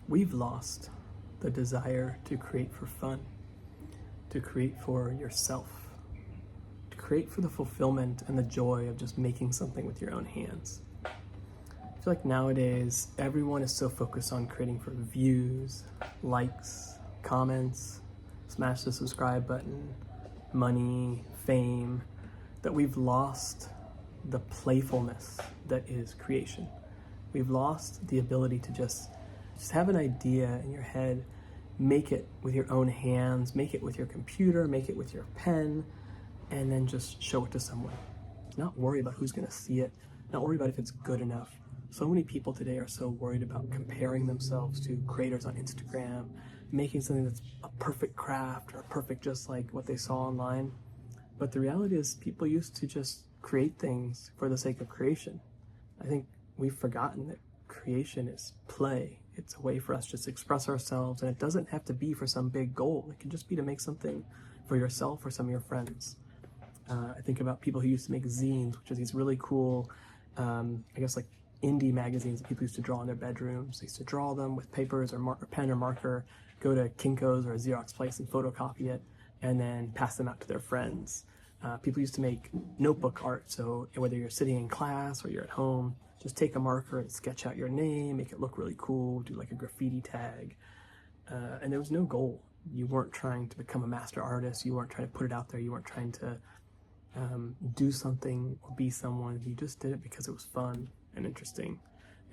We've lost the desire to create for fun, to create for yourself, to create for the fulfillment and the joy of just making something with your own hands. I feel like nowadays everyone is so focused on creating for views, likes, comments, smash the subscribe button, money, fame, that we've lost the playfulness that is creation. We've lost the ability to just have an idea in your head, make it with your own hands, make it with your computer, make it with your pen, and then just show it to someone. Not worry about who's gonna see it, not worry about if it's good enough. So many people today are so worried about comparing themselves to creators on Instagram, making something that's a perfect craft or perfect just like what they saw online. But the reality is people used to just create things for the sake of creation. I think we've forgotten that creation is play. It's a way for us to just express ourselves, and it doesn't have to be for some big goal. It can just be to make something for yourself or some of your friends. I think about people who used to make zines, which are these really cool, I guess like indie magazines that people used to draw in their bedrooms. They used to draw them with papers or pen or marker, go to Kinko's or a Xerox place and photocopy it, and then pass them out to their friends. People used to make notebook art, so whether you're sitting in class or you're at home, just take a marker and sketch out your name, make it look really cool, do like a graffiti tag. And there was no goal. You weren't trying to become a master artist, you weren't trying to put it out there, you weren't trying to do something or be someone. You just did it because it was fun and interesting.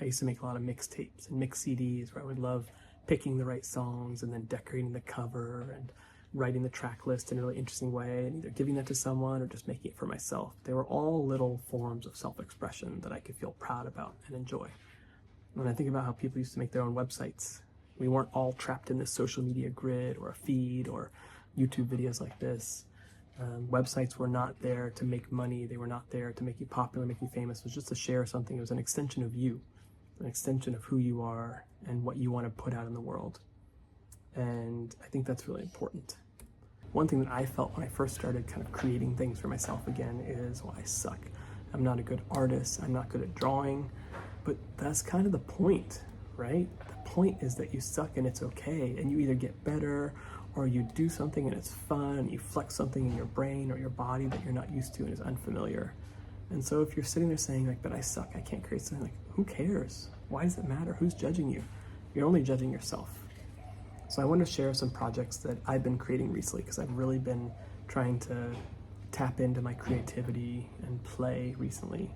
I used to make a lot of mixtapes and mix CDs where I would love picking the right songs and then decorating the cover and writing the track list in a really interesting way and either giving that to someone or just making it for myself. They were all little forms of self-expression that I could feel proud about and enjoy. When I think about how people used to make their own websites, we weren't all trapped in this social media grid or a feed or YouTube videos like this. Websites were not there to make money. They were not there to make you popular, make you famous. It was just to share something. It was an extension of you, an extension of who you are and what you want to put out in the world. And I think that's really important. One thing that I felt when I first started kind of creating things for myself again is, well, I suck. I'm not a good artist. I'm not good at drawing. But that's kind of the point, right? The point is that you suck and it's okay. And you either get better or you do something and it's fun, and you flex something in your brain or your body that you're not used to and is unfamiliar. And so if you're sitting there saying like, but I suck, I can't create something, like, who cares? Why does it matter? Who's judging you? You're only judging yourself. So I want to share some projects that I've been creating recently because I've really been trying to tap into my creativity and play recently.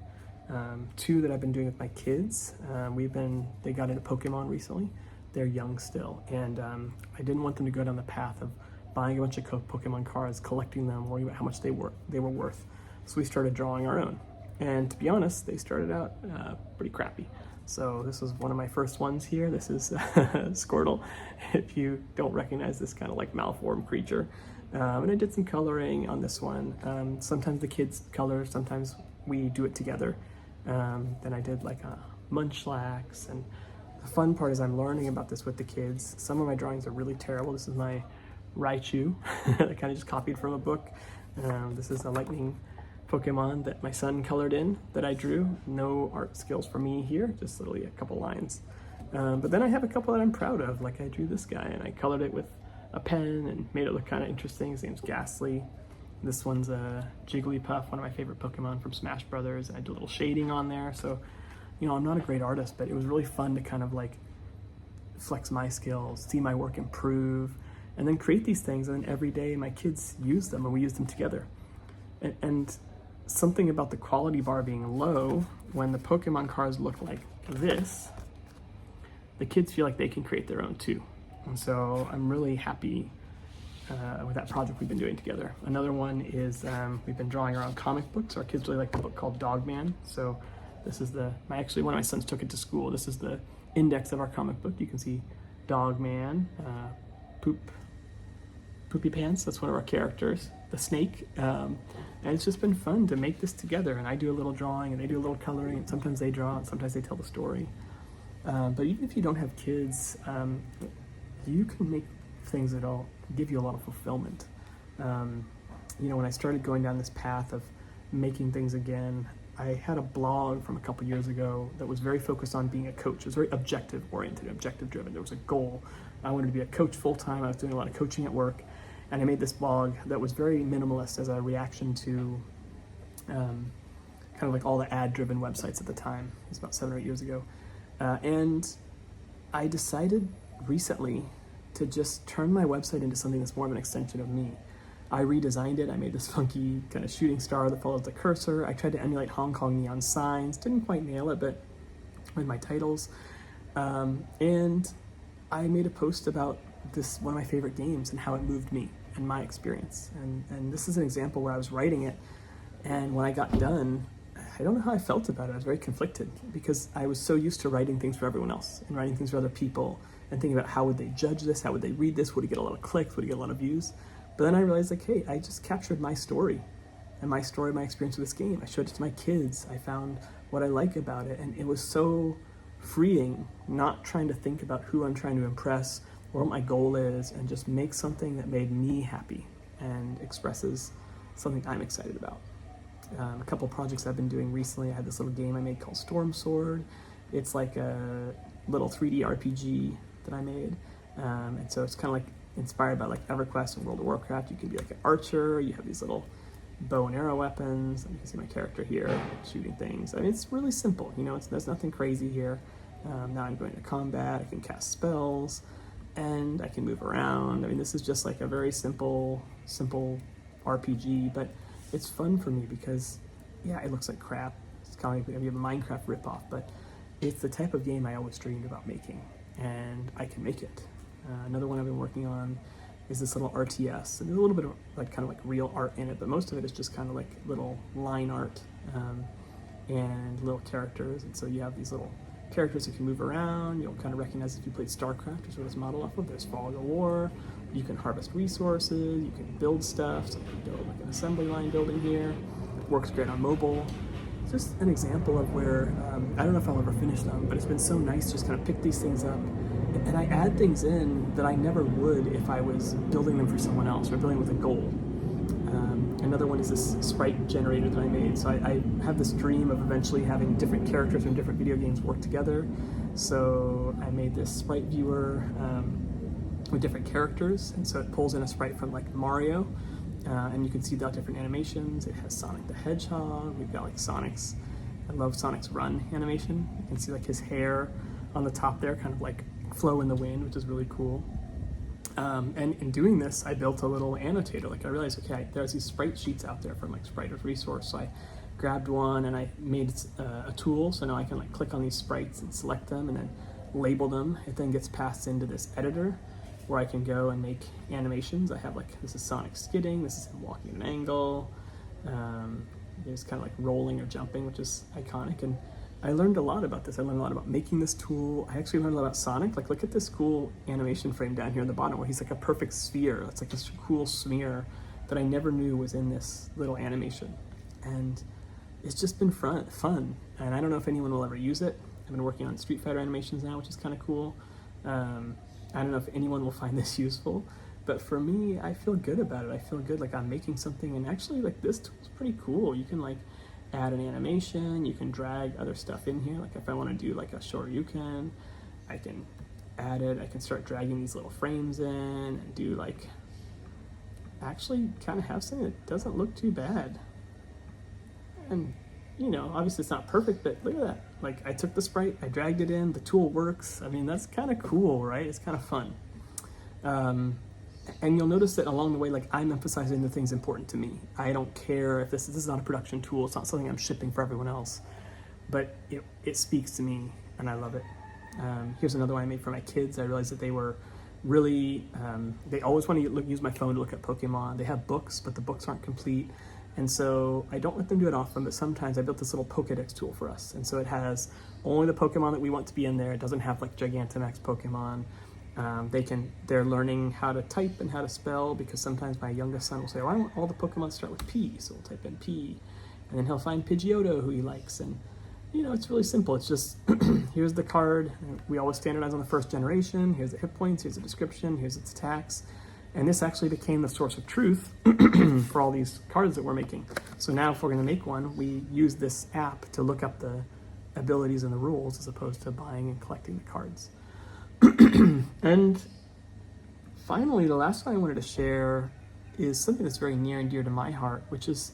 Two that I've been doing with my kids. They got into Pokemon recently. They're young still, and I didn't want them to go down the path of buying a bunch of Pokemon cards, collecting them, worrying about how much they were worth. So we started drawing our own. And to be honest, they started out pretty crappy. So this was one of my first ones here. This is Squirtle, if you don't recognize this kind of like malformed creature. And I did some coloring on this one. Sometimes the kids color, sometimes we do it together. Then I did like a Munchlax, and the fun part is I'm learning about this with the kids. Some of my drawings are really terrible. This is my Raichu that I kind of just copied from a book. This is a lightning Pokemon that my son colored in that I drew. No art skills for me here, just literally a couple lines. But then I have a couple that I'm proud of, like I drew this guy and I colored it with a pen and made it look kind of interesting. His name's Ghastly. This one's a Jigglypuff, one of my favorite Pokemon from Smash Brothers. I did a little shading on there. So, I'm not a great artist, but it was really fun to kind of like flex my skills, see my work improve, and then create these things. And then every day my kids use them and we use them together. And something about the quality bar being low, when the Pokemon cards look like this, the kids feel like they can create their own too. And so I'm really happy with that project we've been doing together. Another one is we've been drawing our own comic books. Our kids really like the book called Dogman. So this is actually one of my sons took it to school. This is the index of our comic book. You can see Dogman, Poopy Pants, that's one of our characters, the snake. And it's just been fun to make this together. And I do a little drawing and they do a little coloring, and sometimes they draw and sometimes they tell the story. But even if you don't have kids, you can make things that'll give you a lot of fulfillment. When I started going down this path of making things again, I had a blog from a couple years ago that was very focused on being a coach. It was very objective oriented, objective driven. There was a goal. I wanted to be a coach full time. I was doing a lot of coaching at work, and I made this blog that was very minimalist as a reaction to kind of like all the ad driven websites at the time. It was about 7 or 8 years ago. And I decided recently to just turn my website into something that's more of an extension of me. I redesigned it. I made this funky kind of shooting star that follows the cursor. I tried to emulate Hong Kong neon signs. Didn't quite nail it, but with my titles. And I made a post about this, one of my favorite games, and how it moved me and my experience. And this is an example where I was writing it, and when I got done, I don't know how I felt about it. I was very conflicted because I was so used to writing things for everyone else and writing things for other people and thinking about how would they judge this, how would they read this, would it get a lot of clicks, would it get a lot of views? But then I realized, like, hey, I just captured my story, my experience with this game. I showed it to my kids. I found what I like about it, and it was so freeing, not trying to think about who I'm trying to impress or what my goal is, and just make something that made me happy and expresses something I'm excited about. A couple projects I've been doing recently, I had this little game I made called Storm Sword. It's like a little 3D RPG that I made, and so it's kind of like inspired by like EverQuest and World of Warcraft. You can be like an archer, you have these little bow and arrow weapons, and you can see my character here shooting things. I mean, it's really simple, you know, there's nothing crazy here. Now I'm going to combat, I can cast spells, and I can move around. I mean, this is just like a very simple RPG, but it's fun for me because, yeah, it looks like crap. It's kind of like maybe a Minecraft ripoff, but it's the type of game I always dreamed about making, and I can make it. Another one I've been working on is this little RTS, and there's a little bit of like kind of like real art in it, but most of it is just kind of like little line art and little characters. And so you have these little characters that can move around. You'll kind of recognize if you played StarCraft, which is what it's modeled off of. There's Fog of War. You can harvest resources. You can build stuff. So you can build like an assembly line building here. It works great on mobile. It's just an example of where I don't know if I'll ever finish them, but it's been so nice to just kind of pick these things up. And I add things in that I never would if I was building them for someone else or building with a goal. Another one is this sprite generator that I made. So I have this dream of eventually having different characters from different video games work together. So I made this sprite viewer with different characters. And so it pulls in a sprite from like Mario. And you can see the different animations. It has Sonic the Hedgehog. We've got like Sonic's, I love Sonic's run animation. You can see like his hair on the top there, kind of like flow in the wind, which is really cool. And in doing this, I built a little annotator. Like I realized, okay, there's these sprite sheets out there from like Sprite of Resource. So I grabbed one and I made a tool. So now I can like click on these sprites and select them and then label them. It then gets passed into this editor where I can go and make animations. I have like, this is Sonic skidding. This is him walking at an angle. There's kind of like rolling or jumping, which is iconic. And I learned a lot about this. I learned a lot about making this tool. I actually learned a lot about Sonic. Like, look at this cool animation frame down here in the bottom where he's like a perfect sphere. It's like this cool smear that I never knew was in this little animation. And it's just been fun. And I don't know if anyone will ever use it. I've been working on Street Fighter animations now, which is kind of cool. I don't know if anyone will find this useful, but for me, I feel good about it. I feel good like I'm making something, and actually like this tool's pretty cool. You can like add an animation, you can drag other stuff in here. Like if I want to do like a Shoryuken, I can add it. I can start dragging these little frames in and do like, actually kind of have something that doesn't look too bad. And you know, obviously it's not perfect, but look at that. Like I took the sprite, I dragged it in, the tool works. I mean, that's kind of cool, right? It's kind of fun. And you'll notice that along the way, like I'm emphasizing the things important to me. I don't care if this is not a production tool. It's not something I'm shipping for everyone else, but it speaks to me and I love it. Here's another one I made for my kids. I realized that they were really, they always want to use my phone to look at Pokemon. They have books, but the books aren't complete. And so I don't let them do it often, but sometimes I built this little Pokedex tool for us. And so it has only the Pokemon that we want to be in there. It doesn't have like Gigantamax Pokemon. They're learning how to type and how to spell, because sometimes my youngest son will say, well, I want all the Pokemon to start with P. So we'll type in P, and then he'll find Pidgeotto who he likes. And you know, it's really simple. It's just, here's the card. We always standardize on the first generation. Here's the hit points, here's the description, here's its attacks. And this actually became the source of truth for all these cards that we're making. So now if we're going to make one, we use this app to look up the abilities and the rules as opposed to buying and collecting the cards. And finally, the last one I wanted to share is something that's very near and dear to my heart, which is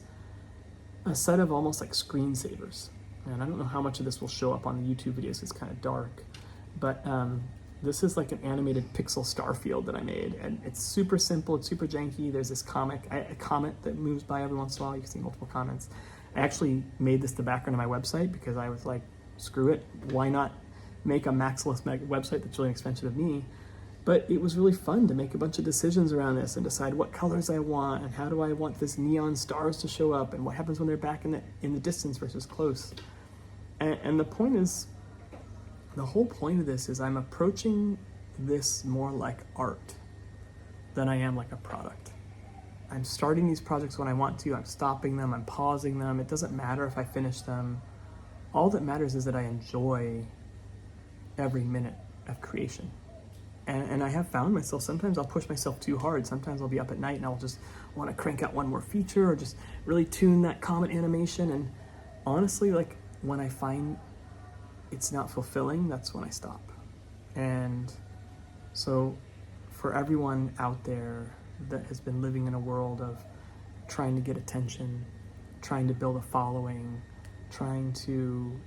a set of almost like screensavers. And I don't know how much of this will show up on the YouTube videos, it's kind of dark, but this is like an animated pixel Starfield that I made, and it's super simple, it's super janky. There's this a comet that moves by every once in a while. You can see multiple comments. I actually made this the background of my website because I was like, screw it, why not make a Maximalist website that's really expensive of me? But it was really fun to make a bunch of decisions around this and decide what colors I want and how do I want this neon stars to show up and what happens when they're back in the distance versus close. And the point is, the whole point of this is I'm approaching this more like art than I am like a product. I'm starting these projects when I want to, I'm stopping them, I'm pausing them. It doesn't matter if I finish them. All that matters is that I enjoy every minute of creation. And I have found myself, sometimes I'll push myself too hard. Sometimes I'll be up at night and I'll just want to crank out one more feature or just really tune that comet animation. And honestly, like when I find it's not fulfilling, that's when I stop. And so for everyone out there that has been living in a world of trying to get attention, trying to build a following, trying to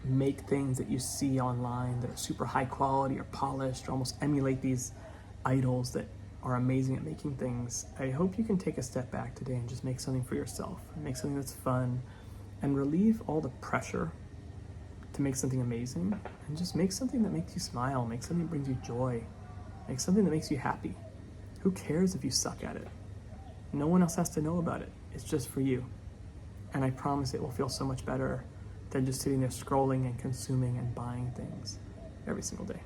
make things that you see online that are super high quality or polished or almost emulate these idols that are amazing at making things, I hope you can take a step back today and just make something for yourself, make something that's fun, and relieve all the pressure to make something amazing, and just make something that makes you smile, make something that brings you joy, make something that makes you happy. Who cares if you suck at it? No one else has to know about it. It's just for you. And I promise it will feel so much better than just sitting there scrolling and consuming and buying things every single day.